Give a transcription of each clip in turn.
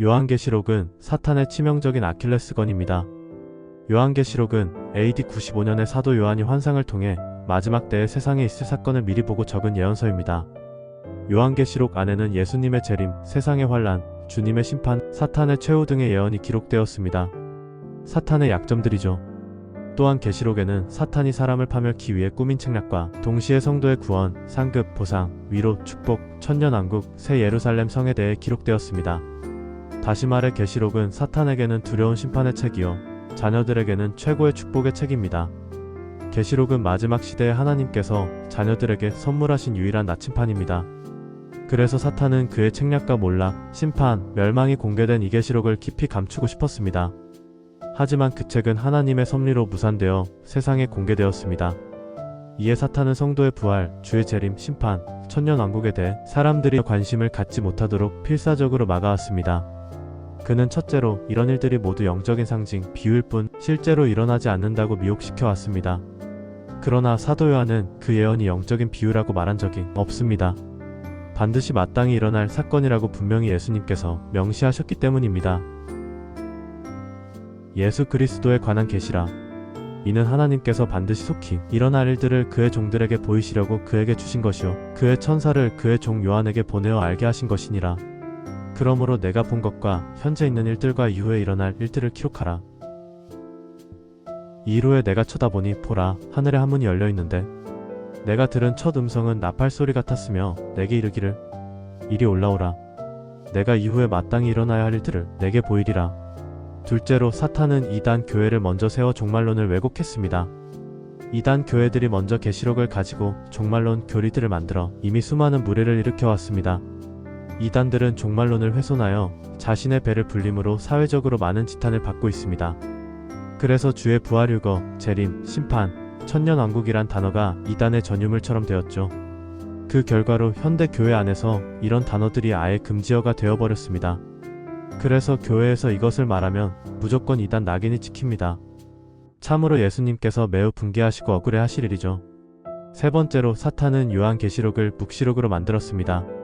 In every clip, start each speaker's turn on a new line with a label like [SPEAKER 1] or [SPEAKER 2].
[SPEAKER 1] 요한계시록은 사탄의 치명적인 아킬레스건입니다. 요한계시록은 AD 95년에 사도 요한이 환상을 통해 마지막 때에 세상에 있을 사건을 미리 보고 적은 예언서입니다. 요한계시록 안에는 예수님의 재림, 세상의 환란, 주님의 심판, 사탄의 최후 등의 예언이 기록되었습니다. 사탄의 약점들이죠. 또한 계시록에는 사탄이 사람을 파멸하기 위해 꾸민 책략과 동시에 성도의 구원, 상급, 보상, 위로, 축복, 천년왕국, 새 예루살렘 성에 대해 기록되었습니다. 다시 말해 계시록은 사탄에게는 두려운 심판의 책이요 자녀들에게는 최고의 축복의 책입니다. 계시록은 마지막 시대에 하나님께서 자녀들에게 선물하신 유일한 나침판입니다. 그래서 사탄은 그의 책략과 몰락, 심판, 멸망이 공개된 이 계시록을 깊이 감추고 싶었습니다. 하지만 그 책은 하나님의 섭리로 무산되어 세상에 공개되었습니다. 이에 사탄은 성도의 부활, 주의 재림, 심판, 천년왕국에 대해 사람들이 관심을 갖지 못하도록 필사적으로 막아왔습니다. 그는 첫째로 이런 일들이 모두 영적인 상징, 비유일 뿐 실제로 일어나지 않는다고 미혹시켜 왔습니다. 그러나 사도 요한은 그 예언이 영적인 비유라고 말한 적이 없습니다. 반드시 마땅히 일어날 사건이라고 분명히 예수님께서 명시하셨기 때문입니다. 예수 그리스도에 관한 계시라. 이는 하나님께서 반드시 속히 일어날 일들을 그의 종들에게 보이시려고 그에게 주신 것이요 그의 천사를 그의 종 요한에게 보내어 알게 하신 것이니라. 그러므로 내가 본 것과 현재 있는 일들과 이후에 일어날 일들을 기록하라. 이후에 내가 쳐다보니 보라, 하늘에 한 문이 열려있는데 내가 들은 첫 음성은 나팔 소리 같았으며 내게 이르기를 이리 올라오라. 내가 이후에 마땅히 일어나야 할 일들을 내게 보이리라. 둘째로 사탄은 이단 교회를 먼저 세워 종말론을 왜곡했습니다. 이단 교회들이 먼저 계시록을 가지고 종말론 교리들을 만들어 이미 수많은 무례를 일으켜왔습니다. 이단들은 종말론을 훼손하여 자신의 배를 불림으로 사회적으로 많은 지탄을 받고 있습니다. 그래서 주의 부활일거, 재림, 심판, 천년왕국이란 단어가 이단의 전유물처럼 되었죠. 그 결과로 현대 교회 안에서 이런 단어들이 아예 금지어가 되어버렸습니다. 그래서 교회에서 이것을 말하면 무조건 이단 낙인이 찍힙니다. 참으로 예수님께서 매우 분개하시고 억울해하실 일이죠. 세 번째로 사탄은 요한계시록을 묵시록으로 만들었습니다.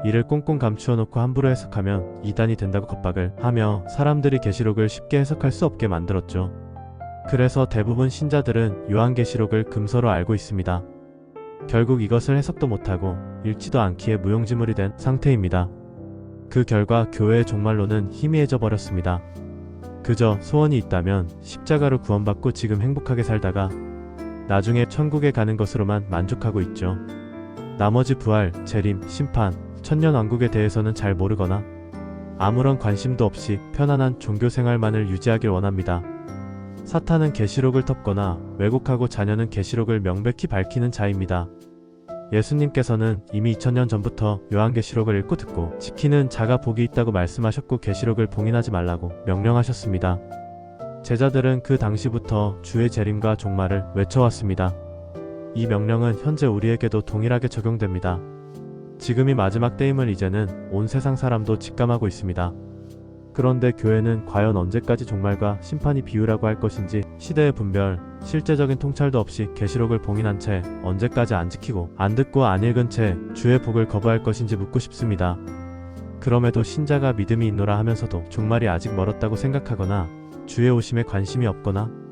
[SPEAKER 1] 이를 꽁꽁 감추어 놓고 함부로 해석하면 이단이 된다고 겁박을 하며 사람들이 계시록을 쉽게 해석할 수 없게 만들었죠. 그래서 대부분 신자들은 요한계시록을 금서로 알고 있습니다. 결국 이것을 해석도 못하고 읽지도 않기에 무용지물이 된 상태입니다. 그 결과 교회의 종말론은 희미해져 버렸습니다. 그저 소원이 있다면 십자가로 구원받고 지금 행복하게 살다가 나중에 천국에 가는 것으로만 만족하고 있죠. 나머지 부활, 재림, 심판, 천년왕국에 대해서는 잘 모르거나 아무런 관심도 없이 편안한 종교생활만을 유지하길 원합니다. 사탄은 계시록을 덮거나 왜곡하고 자녀는 계시록을 명백히 밝히는 자입니다. 예수님께서는 이미 2000년 전부터 요한계시록을 읽고 듣고 지키는 자가 복이 있다고 말씀하셨고 계시록을 봉인하지 말라고 명령하셨습니다. 제자들은 그 당시부터 주의 재림과 종말을 외쳐왔습니다. 이 명령은 현재 우리에게도 동일하게 적용됩니다. 지금이 마지막 때임을 이제는 온 세상 사람도 직감하고 있습니다. 그런데 교회는 과연 언제까지 종말과 심판이 비유라고 할 것인지 시대의 분별, 실제적인 통찰도 없이 계시록을 봉인한 채 언제까지 안 지키고 안 듣고 안 읽은 채 주의 복을 거부할 것인지 묻고 싶습니다. 그럼에도 신자가 믿음이 있노라 하면서도 종말이 아직 멀었다고 생각하거나 주의 오심에 관심이 없거나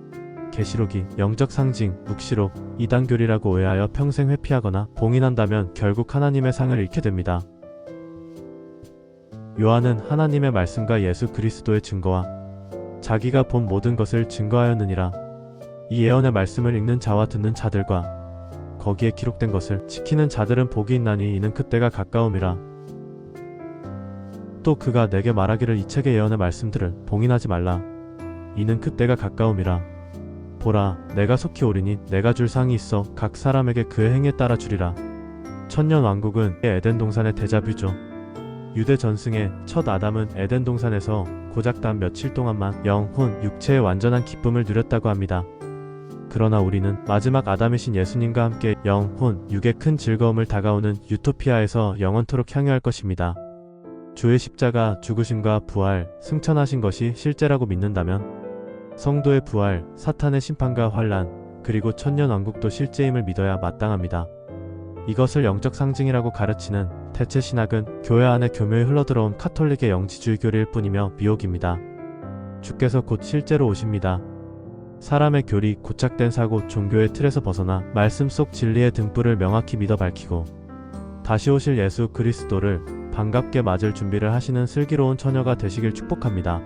[SPEAKER 1] 계시록이 영적 상징, 묵시록, 이단교리라고 오해하여 평생 회피하거나 봉인한다면 결국 하나님의 상을 잃게 됩니다. 요한은 하나님의 말씀과 예수 그리스도의 증거와 자기가 본 모든 것을 증거하였느니라. 이 예언의 말씀을 읽는 자와 듣는 자들과 거기에 기록된 것을 지키는 자들은 복이 있나니 이는 그때가 가까움이라. 또 그가 내게 말하기를 이 책의 예언의 말씀들을 봉인하지 말라. 이는 그때가 가까움이라. 보라, 내가 속히 오리니 내가 줄 상이 있어 각 사람에게 그의 행위에 따라 주리라. 천년왕국은 에덴 동산의 데자뷰죠. 유대 전승의 첫 아담은 에덴 동산에서 고작 단 며칠 동안만 영혼, 육체의 완전한 기쁨을 누렸다고 합니다. 그러나 우리는 마지막 아담이신 예수님과 함께 영혼, 육의 큰 즐거움을 다가오는 유토피아에서 영원토록 향유할 것입니다. 주의 십자가, 죽으심과 부활, 승천하신 것이 실제라고 믿는다면 성도의 부활, 사탄의 심판과 환란, 그리고 천년왕국도 실제임을 믿어야 마땅합니다. 이것을 영적 상징이라고 가르치는 대체 신학은 교회 안에 교묘히 흘러들어온 카톨릭의 영지주의교리일 뿐이며 미혹입니다. 주께서 곧 실제로 오십니다. 사람의 교리, 고착된 사고, 종교의 틀에서 벗어나 말씀 속 진리의 등불을 명확히 믿어 밝히고 다시 오실 예수 그리스도를 반갑게 맞을 준비를 하시는 슬기로운 처녀가 되시길 축복합니다.